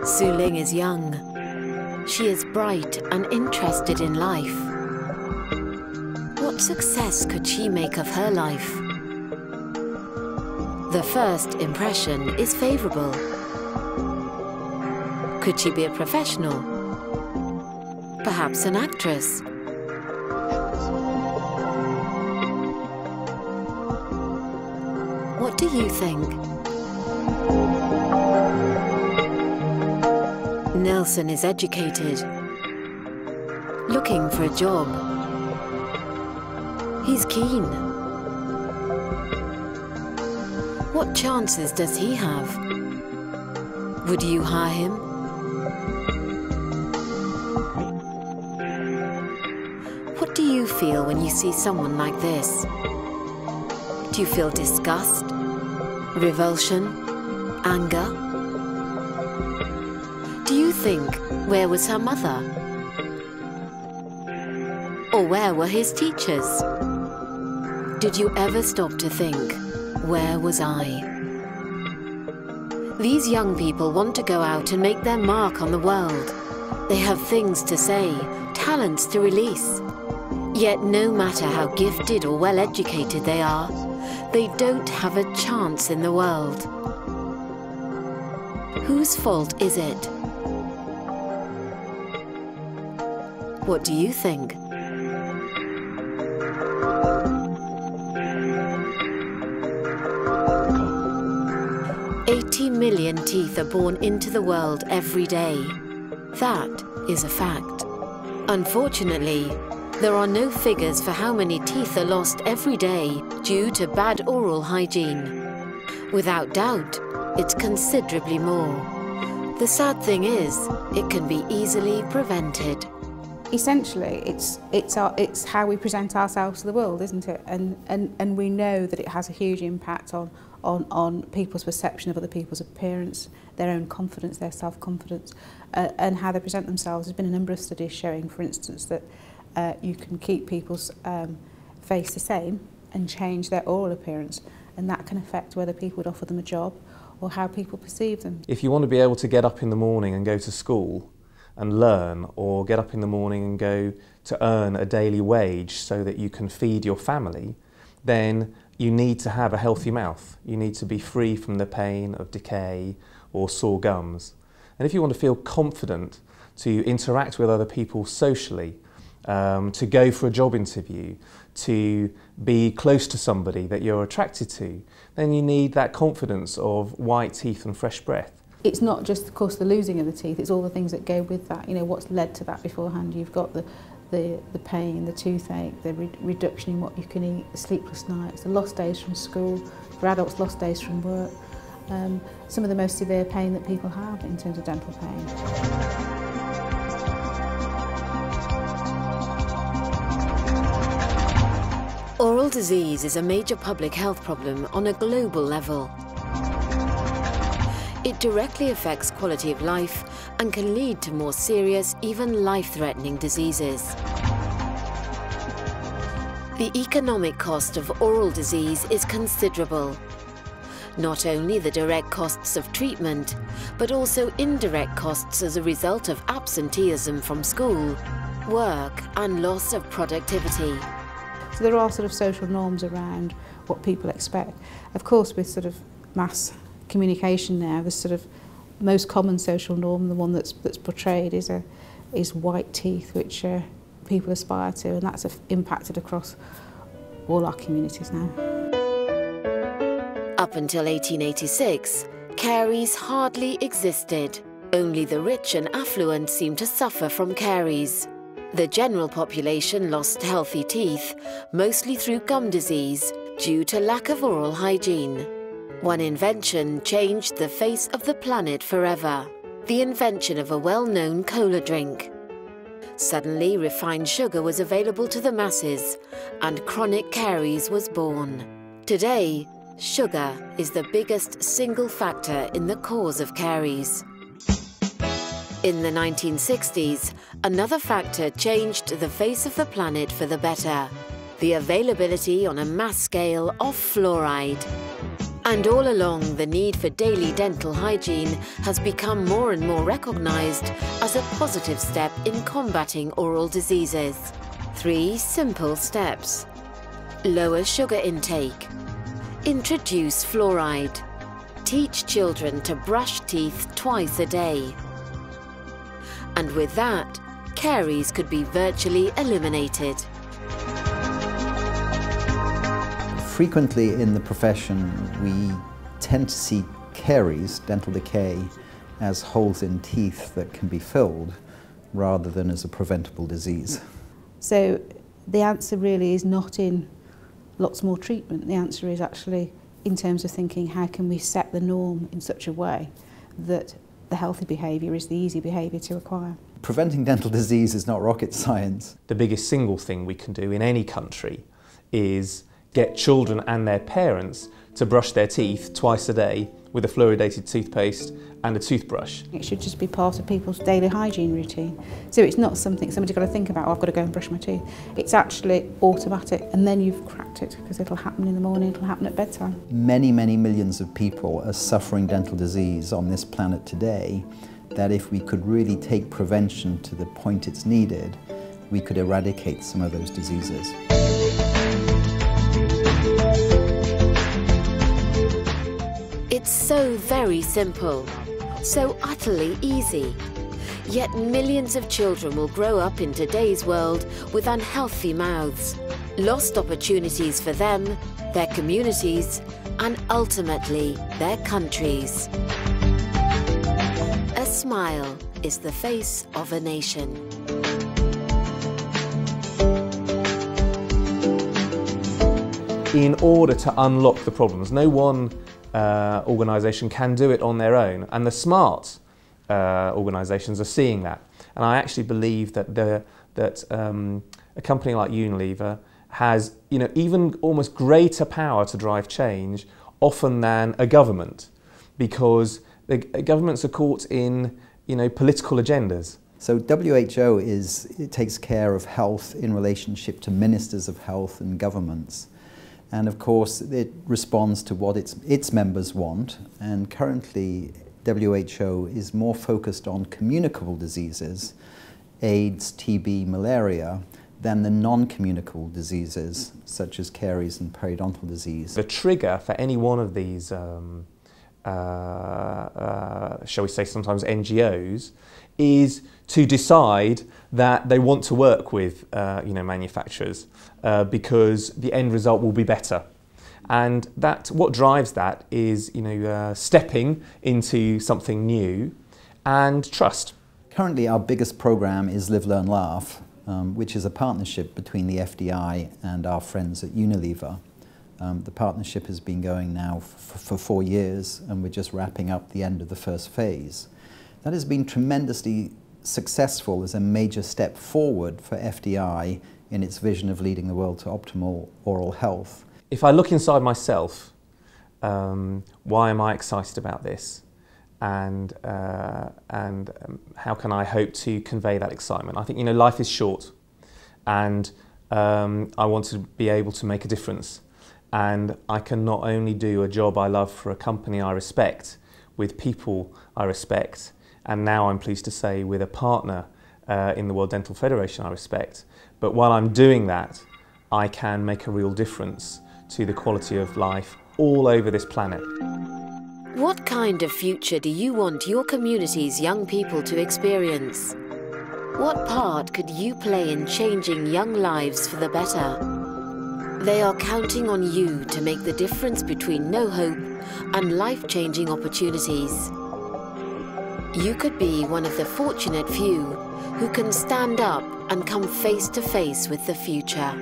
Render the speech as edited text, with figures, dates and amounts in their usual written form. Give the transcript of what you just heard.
Su Ling is young. She is bright and interested in life. What success could she make of her life? The first impression is favorable. Could she be a professional? Perhaps an actress? What do you think? Nelson is educated, looking for a job. He's keen. What chances does he have? Would you hire him? What do you feel when you see someone like this? Do you feel disgust, revulsion, anger? Do you think, where was her mother? Or where were his teachers? Did you ever stop to think, where was I? These young people want to go out and make their mark on the world. They have things to say, talents to release. Yet no matter how gifted or well-educated they are, they don't have a chance in the world. Whose fault is it? What do you think? $80 million teeth are born into the world every day. That is a fact. Unfortunately, there are no figures for how many teeth are lost every day due to bad oral hygiene. Without doubt, it's considerably more. The sad thing is, it can be easily prevented. Essentially, it's how we present ourselves to the world, isn't it? And we know that it has a huge impact on people's perception of other people's appearance, their own confidence, their self-confidence, and how they present themselves. There's been a number of studies showing, for instance, that you can keep people's face the same and change their oral appearance, and that can affect whether people would offer them a job or how people perceive them. If you want to be able to get up in the morning and go to school and learn, or get up in the morning and go to earn a daily wage so that you can feed your family, then you need to have a healthy mouth. You need to be free from the pain of decay or sore gums. And if you want to feel confident to interact with other people socially, to go for a job interview, to be close to somebody that you're attracted to, then you need that confidence of white teeth and fresh breath. It's not just, of course, the losing of the teeth, it's all the things that go with that. You know, what's led to that beforehand. You've got the pain, the toothache, the reduction in what you can eat, the sleepless nights, the lost days from school, for adults, lost days from work. Some of the most severe pain that people have in terms of dental pain. Oral disease is a major public health problem on a global level. It directly affects quality of life and can lead to more serious, even life-threatening diseases. The economic cost of oral disease is considerable. Not only the direct costs of treatment, but also indirect costs as a result of absenteeism from school, work, and loss of productivity. So there are sort of social norms around what people expect. Of course, with sort of mass communication now, the sort of most common social norm, the one that's portrayed, is white teeth, which people aspire to, and that's impacted across all our communities now. Up until 1886, caries hardly existed. Only the rich and affluent seemed to suffer from caries. The general population lost healthy teeth, mostly through gum disease, due to lack of oral hygiene. One invention changed the face of the planet forever: the invention of a well-known cola drink. Suddenly, refined sugar was available to the masses, and chronic caries was born. Today, sugar is the biggest single factor in the cause of caries. In the 1960s, another factor changed the face of the planet for the better: the availability on a mass scale of fluoride. And all along, the need for daily dental hygiene has become more and more recognised as a positive step in combating oral diseases. 3 simple steps. Lower sugar intake. Introduce fluoride. Teach children to brush teeth twice a day. And with that, caries could be virtually eliminated. Frequently in the profession, we tend to see caries, dental decay, as holes in teeth that can be filled rather than as a preventable disease. So the answer really is not in lots more treatment. The answer is actually in terms of thinking, how can we set the norm in such a way that the healthy behaviour is the easy behaviour to acquire. Preventing dental disease is not rocket science. The biggest single thing we can do in any country is get children and their parents to brush their teeth twice a day with a fluoridated toothpaste and a toothbrush. It should just be part of people's daily hygiene routine. So it's not something somebody's got to think about, oh, I've got to go and brush my teeth. It's actually automatic, and then you've cracked it, because it'll happen in the morning, it'll happen at bedtime. Many, many millions of people are suffering dental disease on this planet today, that if we could really take prevention to the point it's needed, we could eradicate some of those diseases. It's so very simple, so utterly easy. Yet millions of children will grow up in today's world with unhealthy mouths, lost opportunities for them, their communities, and ultimately their countries. A smile is the face of a nation. In order to unlock the problems, no one organisation can do it on their own, and the smart organisations are seeing that. And I actually believe that a company like Unilever has, even almost greater power to drive change often than a government, because the governments are caught in, political agendas. So WHO it takes care of health in relationship to ministers of health and governments. And of course, it responds to what its members want. And currently, WHO is more focused on communicable diseases, AIDS, TB, malaria, than the non-communicable diseases, such as caries and periodontal disease. The trigger for any one of these, shall we say, sometimes NGOs, is to decide that they want to work with manufacturers because the end result will be better. And what drives that is stepping into something new and trust. Currently our biggest program is Live.Learn.Laugh, which is a partnership between the FDI and our friends at Unilever. The partnership has been going now for 4 years, and we're just wrapping up the end of the first phase. That has been tremendously successful as a major step forward for FDI in its vision of leading the world to optimal oral health. If I look inside myself, why am I excited about this? And how can I hope to convey that excitement? I think, life is short, and I want to be able to make a difference. And I can not only do a job I love for a company I respect, with people I respect, and now I'm pleased to say with a partner in the World Dental Federation I respect, but while I'm doing that, I can make a real difference to the quality of life all over this planet. What kind of future do you want your community's young people to experience? What part could you play in changing young lives for the better? They are counting on you to make the difference between no hope and life-changing opportunities. You could be one of the fortunate few who can stand up and come face to face with the future.